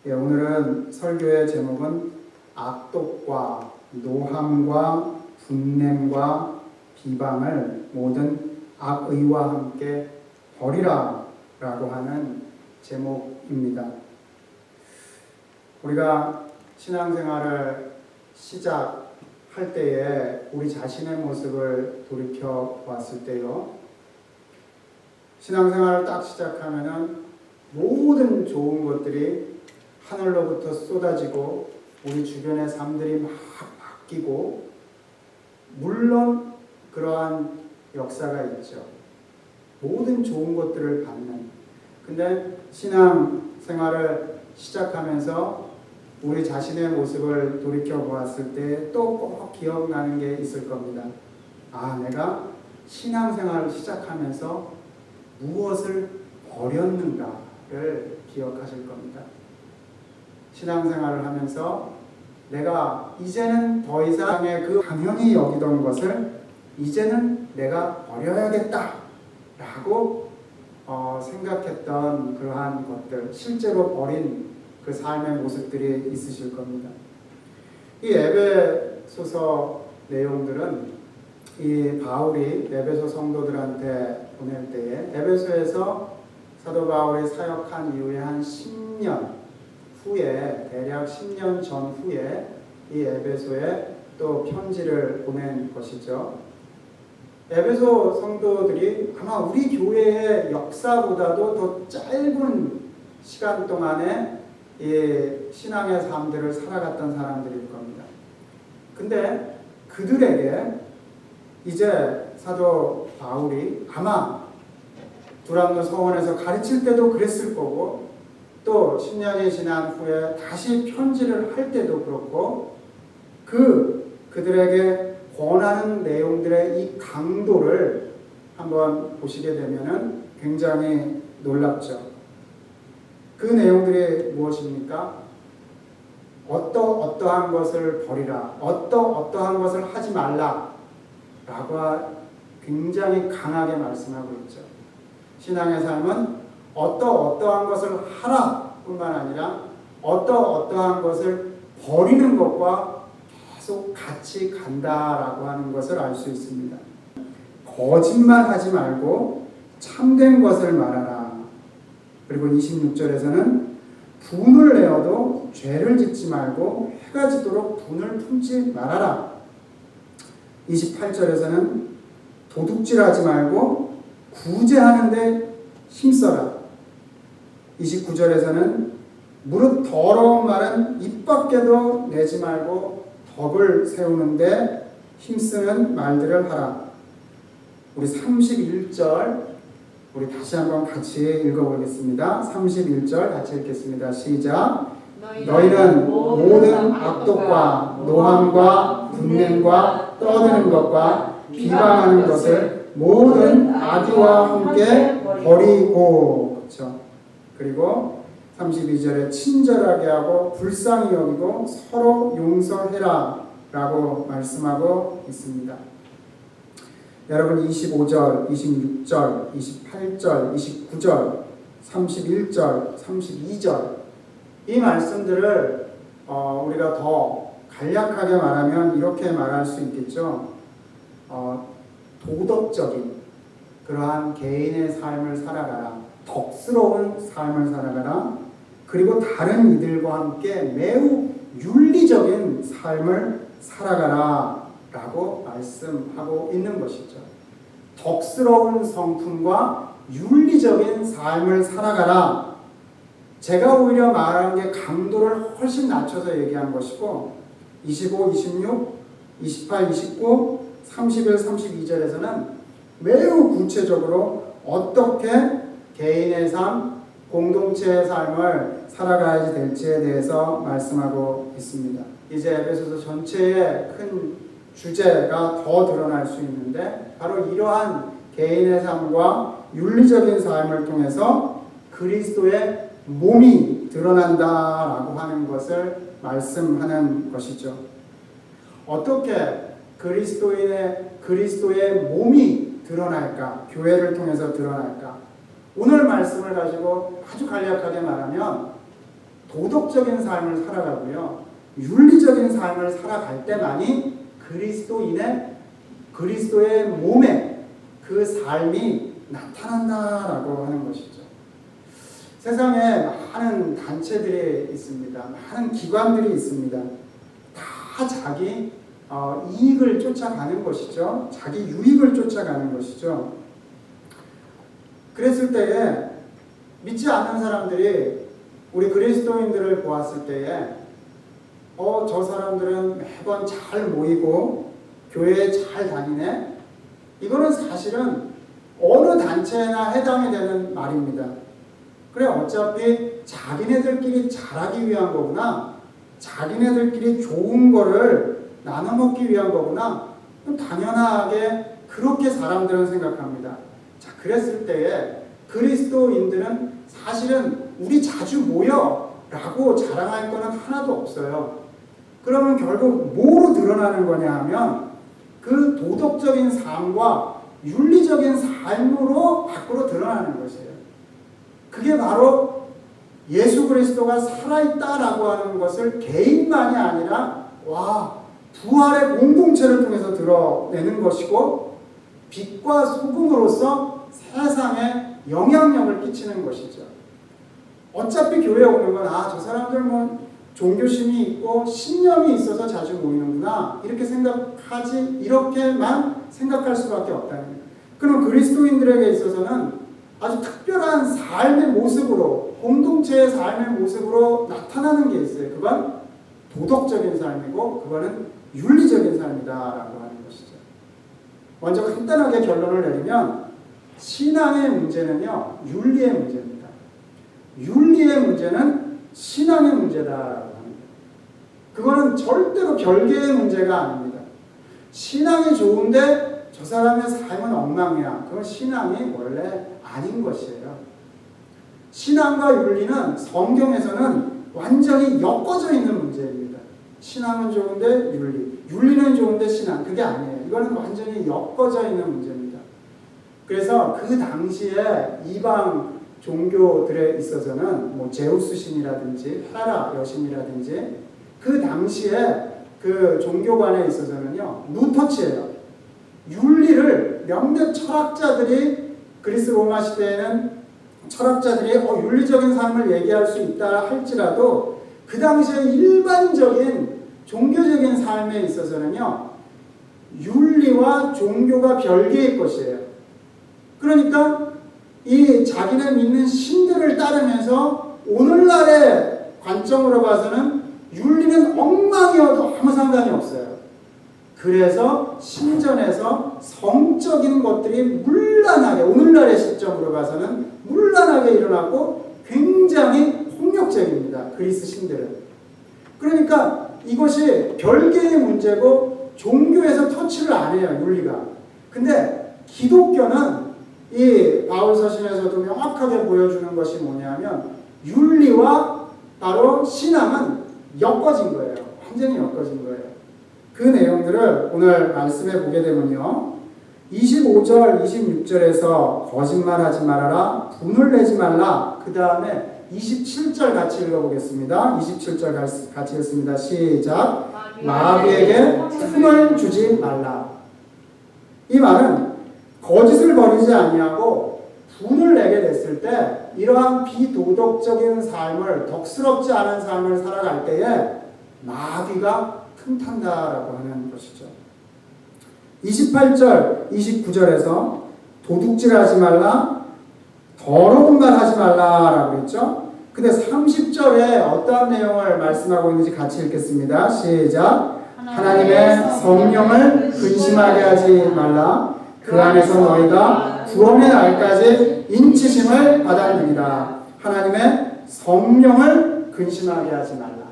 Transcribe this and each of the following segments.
예, 오늘은 설교의 제목은 악독과 노함과 분냄과 비방을 모든 악의와 함께 버리라 라고 하는 제목입니다. 우리가 신앙생활을 시작할 때에 우리 자신의 모습을 돌이켜 보았을 때요, 신앙생활을 딱 시작하면은 모든 좋은 것들이 하늘로부터 쏟아지고 우리 주변의 삶들이 막 바뀌고, 물론 그러한 역사가 있죠. 모든 좋은 것들을 받는. 근데 신앙생활을 시작하면서 우리 자신의 모습을 돌이켜 보았을 때 또 꼭 기억나는 게 있을 겁니다. 아, 내가 신앙생활을 시작하면서 무엇을 버렸는가를 기억하실 겁니다. 신앙생활을 하면서 내가 이제는 더 이상의 그 당연히 여기던 것을 이제는 내가 버려야겠다 라고 생각했던 그러한 것들, 실제로 버린 그 삶의 모습들이 있으실 겁니다. 이 에베소서 내용들은 이 바울이 에베소 성도들한테 보낼 때에, 에베소에서 사도 바울이 사역한 이후에 한 10년 후에, 대략 10년 전 후에 이 에베소에 또 편지를 보낸 것이죠. 에베소 성도들이 아마 우리 교회의 역사보다도 더 짧은 시간 동안에 이 신앙의 삶들을 살아갔던 사람들일 겁니다. 근데 그들에게 이제 사도 바울이 아마 두란노 서원에서 가르칠 때도 그랬을 거고, 또 10년이 지난 후에 다시 편지를 할 때도 그렇고, 그들에게 권하는 내용들의 이 강도를 한번 보시게 되면은 굉장히 놀랍죠. 그 내용들이 무엇입니까? 어떠한 것을 버리라, 어떠한 것을 하지 말라 라고 굉장히 강하게 말씀하고 있죠. 신앙의 삶은 어떠한 것을 하라 뿐만 아니라 어떠한 것을 버리는 것과 계속 같이 간다라고 하는 것을 알 수 있습니다. 거짓말하지 말고 참된 것을 말하라. 그리고 26절에서는 분을 내어도 죄를 짓지 말고 해가 지도록 분을 품지 말아라. 28절에서는 도둑질하지 말고 구제하는데 힘써라. 29절에서는 무릇 더러운 말은 입 밖에도 내지 말고 덕을 세우는데 힘쓰는 말들을 하라. 우리 31절 우리 다시 한번 같이 읽어보겠습니다. 31절 같이 읽겠습니다. 시작. 너희는 모든 악독과 노함과 분냄과 떠드는 것과 비방하는 것을 모든 악의와 함께 버리고. 그렇죠. 그리고 32절에 친절하게 하고 불쌍히 여기고 서로 용서해라 라고 말씀하고 있습니다. 여러분 25절, 26절, 28절, 29절, 31절, 32절 이 말씀들을 우리가 더 간략하게 말하면 이렇게 말할 수 있겠죠. 도덕적인 그러한 개인의 삶을 살아가라. 덕스러운 삶을 살아가라. 그리고 다른 이들과 함께 매우 윤리적인 삶을 살아가라 라고 말씀하고 있는 것이죠. 덕스러운 성품과 윤리적인 삶을 살아가라. 제가 오히려 말한 게 강도를 훨씬 낮춰서 얘기한 것이고, 25, 26, 28, 29, 31, 32절에서는 매우 구체적으로 어떻게 개인의 삶, 공동체의 삶을 살아가야 될지에 대해서 말씀하고 있습니다. 이제 에베소서 전체의 큰 주제가 더 드러날 수 있는데, 바로 이러한 개인의 삶과 윤리적인 삶을 통해서 그리스도의 몸이 드러난다라고 하는 것을 말씀하는 것이죠. 어떻게 그리스도의 몸이 드러날까? 교회를 통해서 드러날까? 오늘 말씀을 가지고 아주 간략하게 말하면 도덕적인 삶을 살아가고요. 윤리적인 삶을 살아갈 때만이 그리스도의 몸에 그 삶이 나타난다라고 하는 것이죠. 세상에 많은 단체들이 있습니다. 많은 기관들이 있습니다. 다 자기 이익을 쫓아가는 것이죠. 자기 유익을 쫓아가는 것이죠. 그랬을 때에 믿지 않는 사람들이 우리 그리스도인들을 보았을 때에 저 사람들은 매번 잘 모이고 교회에 잘 다니네. 이거는 사실은 어느 단체나 해당이 되는 말입니다. 그래, 어차피 자기네들끼리 잘하기 위한 거구나. 자기네들끼리 좋은 거를 나눠 먹기 위한 거구나. 당연하게 그렇게 사람들은 생각합니다. 자, 그랬을 때에 그리스도인들은 사실은 우리 자주 모여 라고 자랑할 거는 하나도 없어요. 그러면 결국 뭐로 드러나는 거냐 하면 그 도덕적인 삶과 윤리적인 삶으로 밖으로 드러나는 것이에요. 그게 바로 예수 그리스도가 살아있다라고 하는 것을 개인만이 아니라 부활의 공동체를 통해서 드러내는 것이고 빛과 소금으로서 세상에 영향력을 끼치는 것이죠. 어차피 교회에 오는 건 저 사람들 종교심이 있고 신념이 있어서 자주 모이는구나 이렇게만 생각할 수밖에 없다는 거예요. 그럼 그리스도인들에게 있어서는 아주 특별한 삶의 모습으로, 공동체의 삶의 모습으로 나타나는 게 있어요. 그건 도덕적인 삶이고 그거는 윤리적인 삶이다라고 하는 것이죠. 먼저 간단하게 결론을 내리면 신앙의 문제는요, 윤리의 문제입니다. 윤리의 문제는 신앙의 문제다라고 합니다. 그거는 절대로 별개의 문제가 아닙니다. 신앙이 좋은데 저 사람의 삶은 엉망이야. 그건 신앙이 원래 아닌 것이에요. 신앙과 윤리는 성경에서는 완전히 엮어져 있는 문제입니다. 신앙은 좋은데 윤리는 좋은데 신앙, 그게 아니에요. 이거는 완전히 엮어져 있는 문제입니다. 그래서 그 당시에 이방 종교들에 있어서는 제우스 신이라든지 헤라 여신이라든지 그 당시에 그 종교관에 있어서는요, 노터치예요. 윤리를 몇몇 철학자들이, 그리스 로마 시대에는 철학자들이 윤리적인 삶을 얘기할 수 있다 할지라도 그 당시에 일반적인 종교적인 삶에 있어서는요, 윤리와 종교가 별개의 것이에요. 그러니까 이 자기네 믿는 신들을 따르면서 오늘날의 관점으로 봐서는 윤리는 엉망이어도 아무 상관이 없어요. 그래서 신전에서 성적인 것들이 문란하게, 오늘날의 시점으로 봐서는 문란하게 일어나고 굉장히 폭력적입니다. 그리스 신들은. 그러니까 이것이 별개의 문제고 종교에서 터치를 안 해요, 윤리가. 근데 기독교는 이 바울 서신에서도 명확하게 보여주는 것이 뭐냐면 윤리와 바로 신앙은 엮어진 거예요. 완전히 엮어진 거예요. 그 내용들을 오늘 말씀해 보게 되면요, 25절, 26절에서 거짓말하지 말아라, 분을 내지 말라. 그 다음에 27절 같이 읽어보겠습니다. 27절 같이 읽습니다. 시작. 마귀에게 틈을 주지 말라. 이 말은 거짓을 버리지 아니하고 분을 내게 됐을 때 이러한 비도덕적인 삶을, 덕스럽지 않은 삶을 살아갈 때에 마귀가 틈탄다라고 하는 것이죠. 28절, 29절에서 도둑질하지 말라, 더러운 말 하지 말라라고 했죠. 근데 30절에 어떠한 내용을 말씀하고 있는지 같이 읽겠습니다. 시작. 하나님의 성령을 근심하게 하지 말라. 그 안에서 너희가 구원의 날까지 인치심을 받았느니라. 하나님의 성령을 근심하게 하지 말라.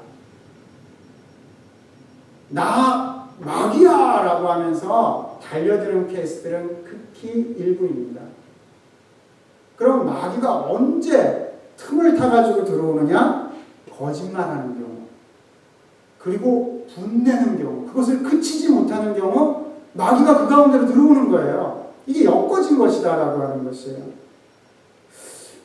나 마귀야 라고 하면서 달려드는 케이스들은 극히 일부입니다. 그럼 마귀가 언제 틈을 타가지고 들어오느냐? 거짓말하는 경우, 그리고 분내는 경우, 그것을 그치지 못하는 경우 마귀가 그 가운데로 들어오는 거예요. 이게 엮어진 것이다 라고 하는 것이에요.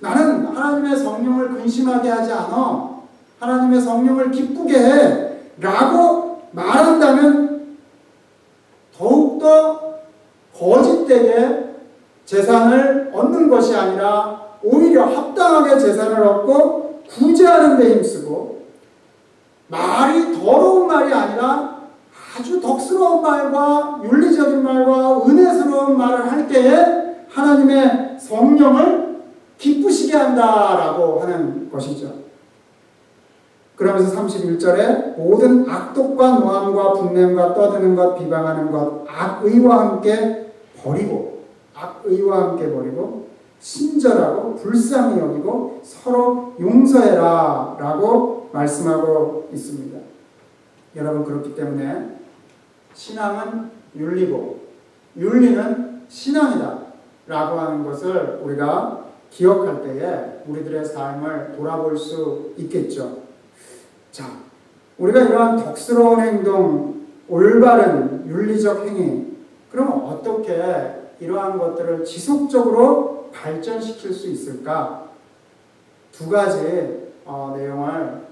나는 하나님의 성령을 근심하게 하지 않아. 하나님의 성령을 기쁘게 해 라고 말한다면 더욱더 거짓되게 재산을 얻는 것이 아니라 오히려 합당하게 재산을 얻고 구제하는 데 힘쓰고, 말이 더러운 말이 아니라 아주 덕스러운 말과 윤리적인 말과 은혜스러운 말을 할 때에 하나님의 성령을 기쁘시게 한다라고 하는 것이죠. 그러면서 31절에 모든 악독과 노함과 분냄과 떠드는 것, 비방하는 것, 악의와 함께 버리고 친절하고 불쌍히 여기고 서로 용서해라 라고 말씀하고 있습니다. 여러분, 그렇기 때문에 신앙은 윤리고 윤리는 신앙이다 라고 하는 것을 우리가 기억할 때에 우리들의 삶을 돌아볼 수 있겠죠. 자, 우리가 이러한 덕스러운 행동, 올바른 윤리적 행위, 그럼 어떻게 이러한 것들을 지속적으로 발전시킬 수 있을까? 두 가지 내용을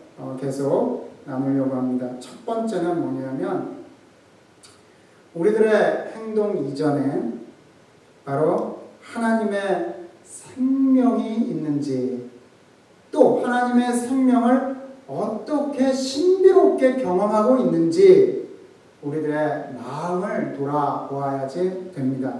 계속 나누려고 합니다. 첫 번째는 뭐냐면 우리들의 행동 이전에 바로 하나님의 생명이 있는지, 또 하나님의 생명을 어떻게 신비롭게 경험하고 있는지 우리들의 마음을 돌아보아야지 됩니다.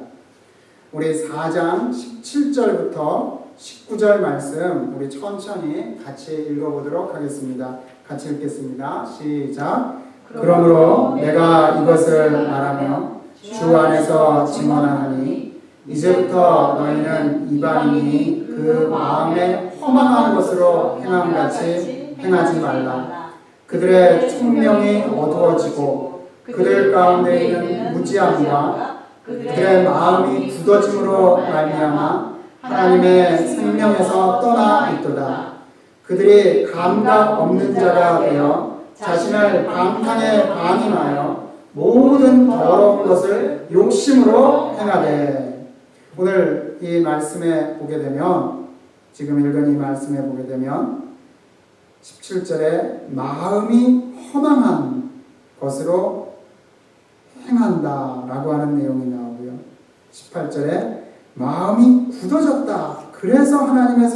우리 4장 17절부터 19절 말씀 우리 천천히 같이 읽어보도록 하겠습니다. 같이 읽겠습니다. 시작. 그러므로 내가 이것을 말하며 주 안에서 증언하노니 이제부터 너희는 이방인이 그 마음에 허망한 것으로 행함같이 행하지 말라. 그들의 총명이 어두워지고 그들 가운데 있는 무지함과 그들의 마음이 굳어짐으로 말미암아 하나님의 생명에서 떠나 있도다. 그들이 감각 없는 자가 되어 자신을 방탕에 방임하여 모든 더러운 것을 욕심으로 행하되. 오늘 이 말씀에 보게 되면, 지금 읽은 이 말씀에 보게 되면 17절에 마음이 허망한 것으로 행한다라고 하는 내용이 나오고요. 18절에 마음이 굳어졌다. 그래서 하나님의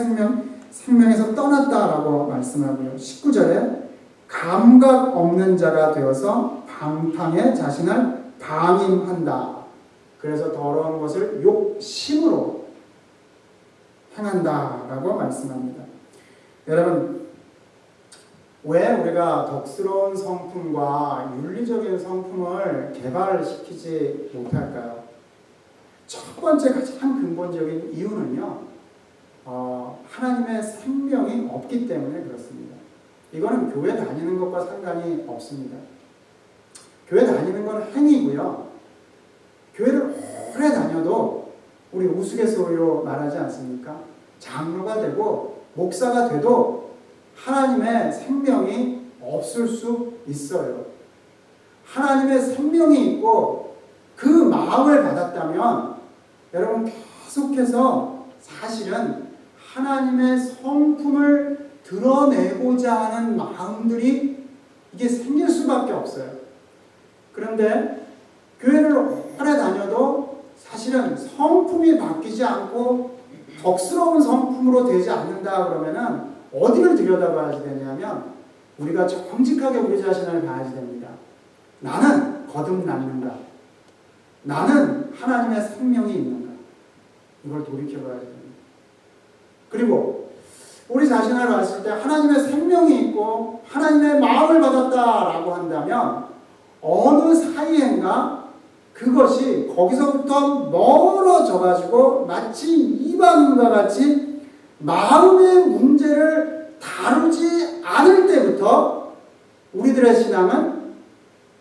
생명에서 떠났다라고 말씀하고요. 19절에 감각 없는 자가 되어서 방탕에 자신을 방임한다. 그래서 더러운 것을 욕심으로 행한다라고 말씀합니다. 여러분, 왜 우리가 덕스러운 성품과 윤리적인 성품을 개발시키지 못할까요? 첫 번째 가장 근본적인 이유는요, 하나님의 생명이 없기 때문에 그렇습니다. 이거는 교회 다니는 것과 상관이 없습니다. 교회 다니는 건 행위고요. 교회를 오래 다녀도 우리 우스갯소리로 말하지 않습니까? 장로가 되고 목사가 돼도 하나님의 생명이 없을 수 있어요. 하나님의 생명이 있고 그 마음을 받았다면 여러분 계속해서 사실은 하나님의 성품을 드러내고자 하는 마음들이 이게 생길 수밖에 없어요. 그런데 교회를 오래 다녀도 사실은 성품이 바뀌지 않고 덕스러운 성품으로 되지 않는다 그러면은 어디를 들여다봐야 되냐면 우리가 정직하게 우리 자신을 봐야지 됩니다. 나는 거듭났는가? 나는 하나님의 생명이 있는가? 이걸 돌이켜봐야 됩니다. 그리고 우리 자신을 봤을 때 하나님의 생명이 있고 하나님의 마음을 받았다라고 한다면 어느 사이엔가 그것이 거기서부터 멀어져가지고 마치 이방인과 같이 마음의 문제를 다루지 않을 때부터 우리들의 신앙은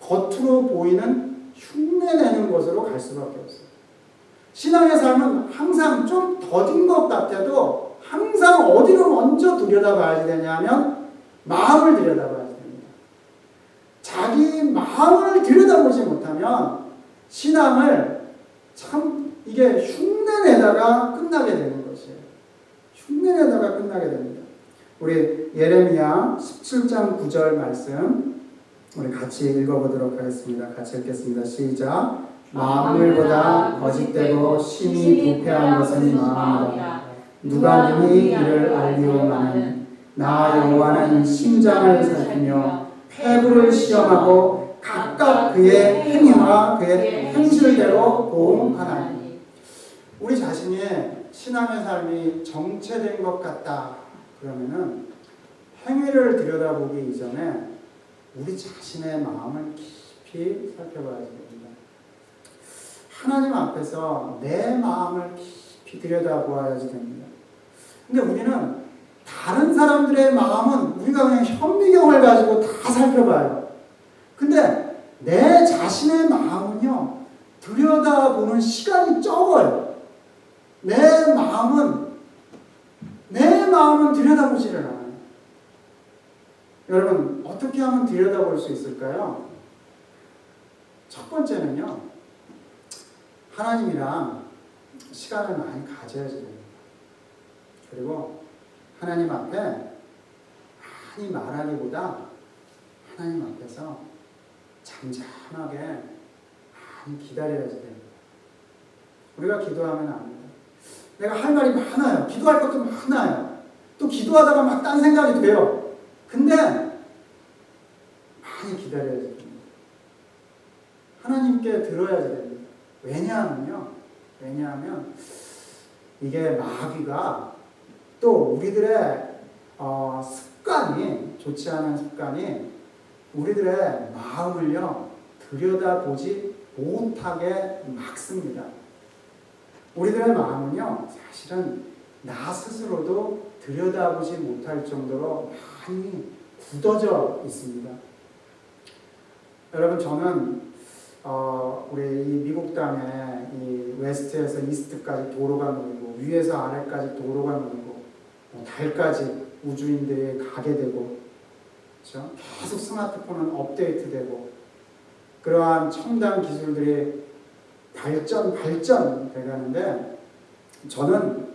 겉으로 보이는 흉내내는 것으로 갈 수밖에 없어요. 신앙의 삶은 항상 좀 더딘 것 같아도 항상 어디로 먼저 들여다봐야 되냐면 마음을 들여다봐야 됩니다. 자기 마음을 들여다보지 못하면 신앙을 참 이게 흉내내다가 끝나게 되는 것이에요. 흉내내다가 끝나게 됩니다. 우리 예레미야 17장 9절 말씀 우리 같이 읽어보도록 하겠습니다. 같이 읽겠습니다. 시작. 만물보다 거짓되고 심히 부패한 것은 마음이라. 누가 능히 이를 알리오마는 나 여호와는 심장을 살피며 폐부를 시험하고 각각 그의 행위와 그의 행실대로 보응하나니. 우리 자신의 신앙의 삶이 정체된 것 같다 그러면은 행위를 들여다보기 이전에 우리 자신의 마음을 깊이 살펴봐야 됩니다. 하나님 앞에서 내 마음을 깊이 들여다보아야지 됩니다. 근데 우리는 다른 사람들의 마음은 우리가 그냥 현미경을 가지고 다 살펴봐요. 근데 내 자신의 마음은요, 들여다보는 시간이 적어요. 내 마음은 들여다보지를 않아요. 여러분, 어떻게 하면 들여다볼 수 있을까요? 첫 번째는요, 하나님이랑 시간을 많이 가져야지 됩니다. 그리고 하나님 앞에 많이 말하기보다 하나님 앞에서 잠잠하게 많이 기다려야지 됩니다. 우리가 기도하면 안 됩니다. 내가 할 말이 많아요. 기도할 것도 많아요. 또 기도하다가 막 딴 생각이 돼요. 근데 많이 기다려야지 됩니다. 하나님께 들어야지 됩니다. 왜냐하면 이게 마귀가 또 우리들의 습관이, 좋지 않은 습관이 우리들의 마음을요 들여다보지 못하게 막습니다. 우리들의 마음은요 사실은 나 스스로도 들여다보지 못할 정도로 많이 굳어져 있습니다. 여러분, 저는 우리 이 미국 땅에 이 웨스트에서 이스트까지 도로가 놓이고 위에서 아래까지 도로가 놓이고 달까지 우주인들이 가게 되고, 그렇죠? 계속 스마트폰은 업데이트되고 그러한 첨단 기술들이 발전돼가는데 저는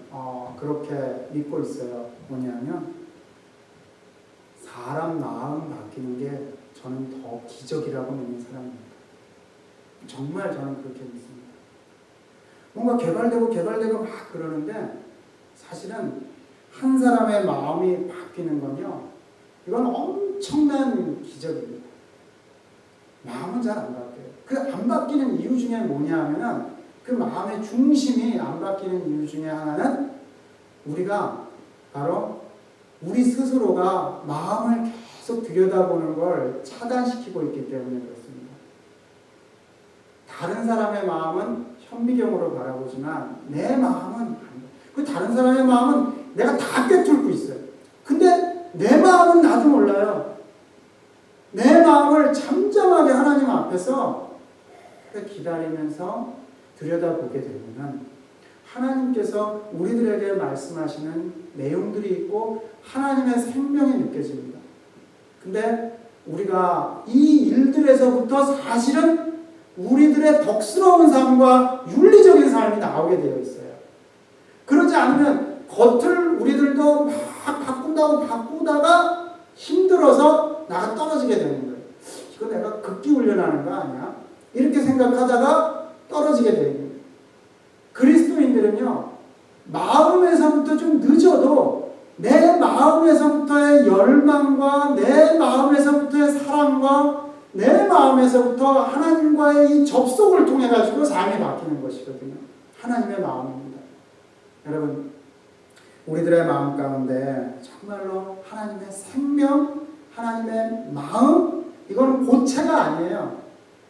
그렇게 믿고 있어요. 뭐냐면 사람 마음 바뀌는 게 저는 더 기적이라고 믿는 사람입니다. 정말 저는 그렇게 믿습니다. 뭔가 개발되고 막 그러는데 사실은 한 사람의 마음이 바뀌는 건요, 이건 엄청난 기적입니다. 마음은 잘 안 바뀌어요. 그 안 바뀌는 이유 중에 뭐냐 하면은 그 마음의 중심이 안 바뀌는 이유 중에 하나는 우리가 바로 우리 스스로가 마음을 계속 들여다보는 걸 차단시키고 있기 때문에 그렇습니다. 다른 사람의 마음은 현미경으로 바라보지만 내 마음은 그 다른 사람의 마음은 내가 다 꿰뚫고 있어요. 근데 내 마음은 나도 몰라요. 내 마음을 잠잠하게 하나님 앞에서 기다리면서 들여다보게 되면 하나님께서 우리들에게 말씀하시는 내용들이 있고 하나님의 생명이 느껴집니다. 근데 우리가 이 일들에서부터 사실은 우리들의 덕스러운 삶과 윤리적인 삶이 나오게 되어 있어요. 그러지 않으면 겉을 우리들도 막 바꾸다가 힘들어서 나가 떨어지게 되는 거예요. 이거 내가 극기 훈련하는 거 아니야? 이렇게 생각하다가 떨어지게 되는 거예요. 그리스도인들은요, 마음에서부터 좀 늦어도 내 마음에서부터의 열망과 내 마음에서부터의 사랑과 내 마음에서부터 하나님과의 이 접속을 통해 가지고 삶이 바뀌는 것이거든요. 하나님의 마음입니다. 여러분, 우리들의 마음 가운데 정말로 하나님의 생명, 하나님의 마음, 이건 고체가 아니에요.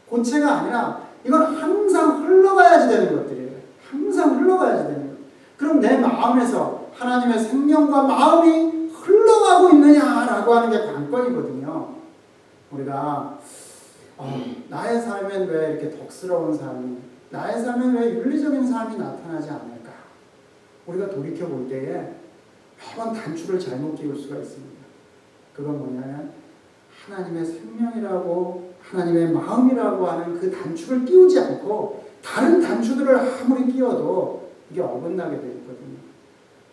고체가 아니라 이건 항상 흘러가야지 되는 것들이에요. 항상 흘러가야지 되는 것. 그럼 내 마음에서 하나님의 생명과 마음이 흘러가고 있느냐라고 하는 게 관건이거든요. 우리가 나의 삶엔 왜 이렇게 덕스러운 삶이, 나의 삶엔 왜 윤리적인 삶이 나타나지 않을까? 우리가 돌이켜볼 때에 매번 단추를 잘못 끼울 수가 있습니다. 그건 뭐냐면 하나님의 생명이라고 하나님의 마음이라고 하는 그 단추를 끼우지 않고 다른 단추들을 아무리 끼워도 이게 어긋나게 되어 있거든요.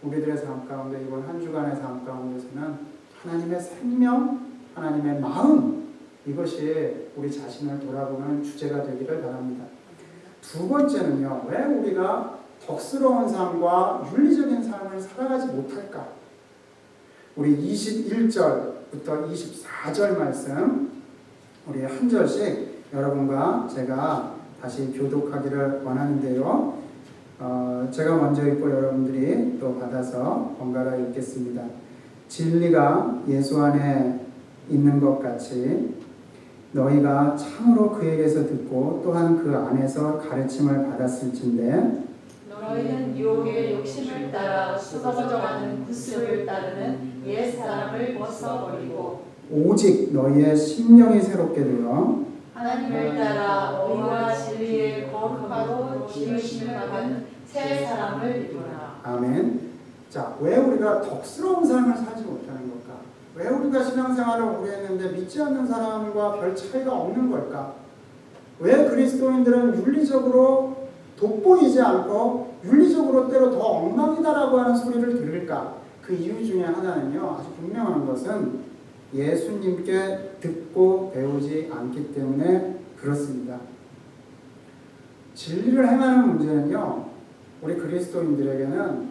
우리들의 삶 가운데 이번 한 주간의 삶 가운데서는 하나님의 생명, 하나님의 마음, 이것이 우리 자신을 돌아보는 주제가 되기를 바랍니다. 두 번째는요, 왜 우리가 덕스러운 삶과 윤리적인 삶을 살아가지 못할까? 우리 21절부터 24절 말씀, 우리 한 절씩 여러분과 제가 다시 교독하기를 원하는데요. 제가 먼저 읽고 여러분들이 또 받아서 번갈아 읽겠습니다. 진리가 예수 안에 있는 것 같이 너희가 참으로 그에게서 듣고 또한 그 안에서 가르침을 받았을진데 너희는 유혹의 욕심을 따라 썩어져가는 구습을 따르는 옛사람을 벗어버리고 오직 너희의 심령이 새롭게 되어 하나님을 따라 의와 진리의 거룩하고 기르심을 받은 새 사람을 이루라. 아멘. 자, 왜 우리가 덕스러운 삶을 살지 못하는 걸까? 왜 우리가 신앙생활을 오래 했는데 믿지 않는 사람과 별 차이가 없는 걸까? 왜 그리스도인들은 윤리적으로 돋보이지 않고 윤리적으로 때로 더 엉망이다라고 하는 소리를 들을까? 그 이유 중에 하나는요, 아주 분명한 것은 예수님께 듣고 배우지 않기 때문에 그렇습니다. 진리를 행하는 문제는요, 우리 그리스도인들에게는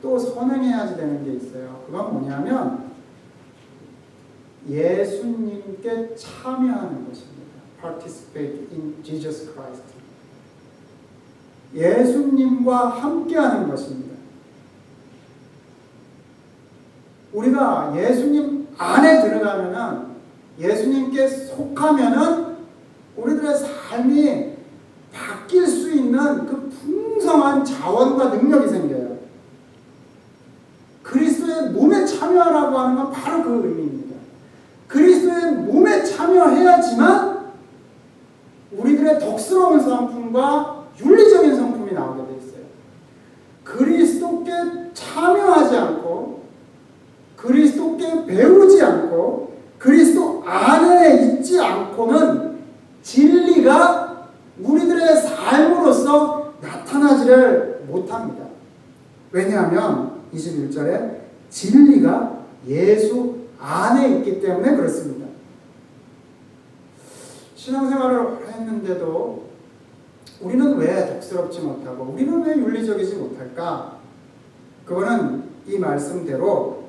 또 선행해야지 되는 게 있어요. 그건 뭐냐면 예수님께 참여하는 것입니다. Participate in Jesus Christ. 예수님과 함께하는 것입니다. 우리가 예수님 안에 들어가면은, 예수님께 속하면은 우리들의 삶이 바뀔 수 있는 그 풍성한 자원과 능력이 생겨요. 그리스도의 몸에 참여하라고 하는 건 바로 그 의미입니다. 그리스도의 몸에 참여해야지만 우리들의 덕스러운 성품과 윤리적인 성품이 나오게 돼 있어요. 그리스도께 참여하지 않고 그리스도께 배우지 않고 그리스도 안에 있지 않고는 진리가 우리들의 삶으로서 나타나지를 못합니다. 왜냐하면 21절에 진리가 예수 안에 있기 때문에 그렇습니다. 신앙생활을 했는데도 우리는 왜 덕스럽지 못하고 우리는 왜 윤리적이지 못할까? 그거는 이 말씀대로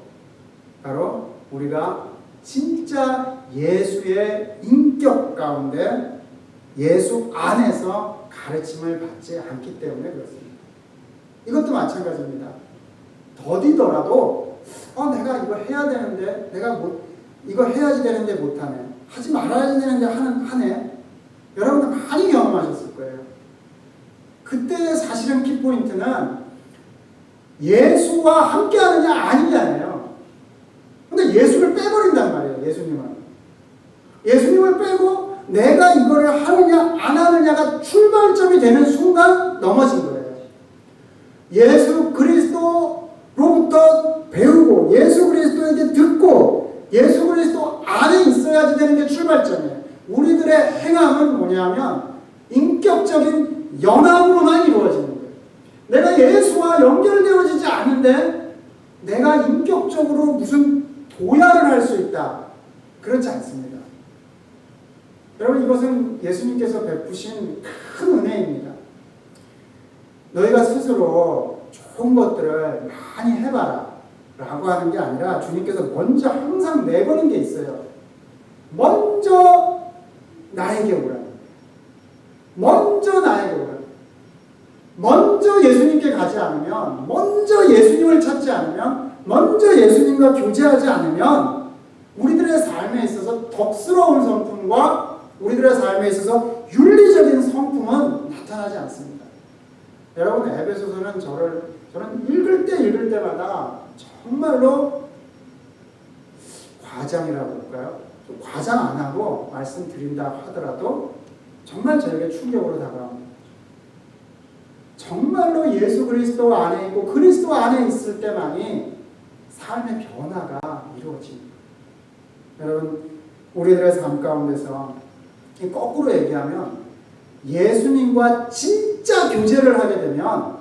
바로 우리가 진짜 예수의 인격 가운데 예수 안에서 가르침을 받지 않기 때문에 그렇습니다. 이것도 마찬가지입니다. 더디더라도 내가 이거 해야 되는데 이거 해야지 되는데 못하네. 하지 말아야 되는데 하네. 여러분들 많이 경험하셨을 거예요. 그때의 사실은 키포인트는 예수와 함께하느냐 아니냐예요. 근데 예수를 빼버린단 말이에요. 예수님을 빼고 내가 이거를 하느냐 안 하느냐가 출발점이 되는 순간 넘어진 거예요. 예수 그리스도로부터 배우고 예수 그리스도에게 듣고 예수 그리스도 안에 있어야지 되는 게 출발점이에요. 우리들의 행함은 뭐냐면 인격적인 연합으로만 이루어지는 거예요. 내가 예수와 연결되어지지 않는데 내가 인격적으로 무슨 도야를 할 수 있다. 그렇지 않습니다. 여러분, 이것은 예수님께서 베푸신 큰 은혜입니다. 너희가 스스로 좋은 것들을 많이 해봐라 라고 하는 게 아니라 주님께서 먼저 항상 내보는 게 있어요. 먼저 나에게 오라. 먼저 나에게 오라. 먼저 예수님께 가지 않으면, 먼저 예수님을 찾지 않으면, 먼저 예수님과 교제하지 않으면 우리들의 삶에 있어서 덕스러운 성품과 우리들의 삶에 있어서 윤리적인 성품은 나타나지 않습니다. 여러분, 에베소서는 저는 읽을 때마다 정말로 과장이라고 할까요? 좀 과장 안 하고 말씀드린다 하더라도 정말 저에게 충격으로 다가옵니다. 정말로 예수 그리스도 안에 있고 그리스도 안에 있을 때만이 삶의 변화가 이루어집니다. 여러분, 우리들의 삶 가운데서 거꾸로 얘기하면 예수님과 진짜 교제를 하게 되면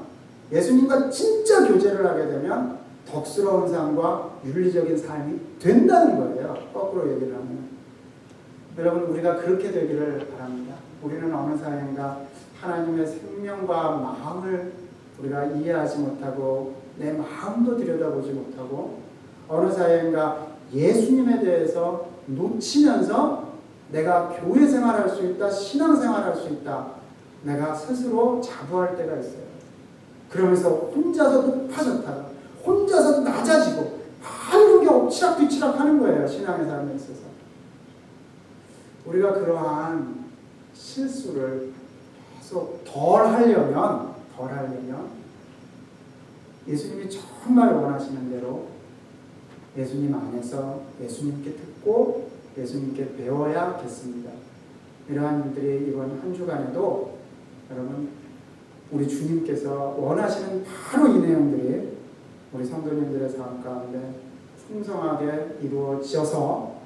예수님과 진짜 교제를 하게 되면 덕스러운 삶과 윤리적인 삶이 된다는 거예요. 거꾸로 얘기를 하면. 여러분, 우리가 그렇게 되기를 바랍니다. 우리는 어느 사회인가 하나님의 생명과 마음을 우리가 이해하지 못하고 내 마음도 들여다보지 못하고 어느 사회인가 예수님에 대해서 놓치면서 내가 교회 생활할 수 있다, 신앙 생활할 수 있다, 내가 스스로 자부할 때가 있어요. 그러면서 혼자서 높아졌다가 혼자서 낮아지고 이런 게 엎치락뒤치락 하는 거예요. 신앙의 삶에 있어서. 우리가 그러한 실수를 계속 덜 하려면 예수님이 정말 원하시는 대로 예수님 안에서 예수님께 듣고 예수님께 배워야겠습니다. 이러한 일들이 이번 한 주간에도 여러분 우리 주님께서 원하시는 바로 이 내용들이 우리 성도님들의 삶 가운데 풍성하게 이루어져서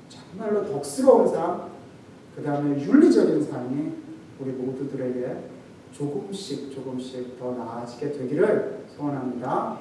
정말로 덕스러운 삶, 그 다음에 윤리적인 삶이 우리 모두들에게 조금씩 더 나아지게 되기를 소원합니다.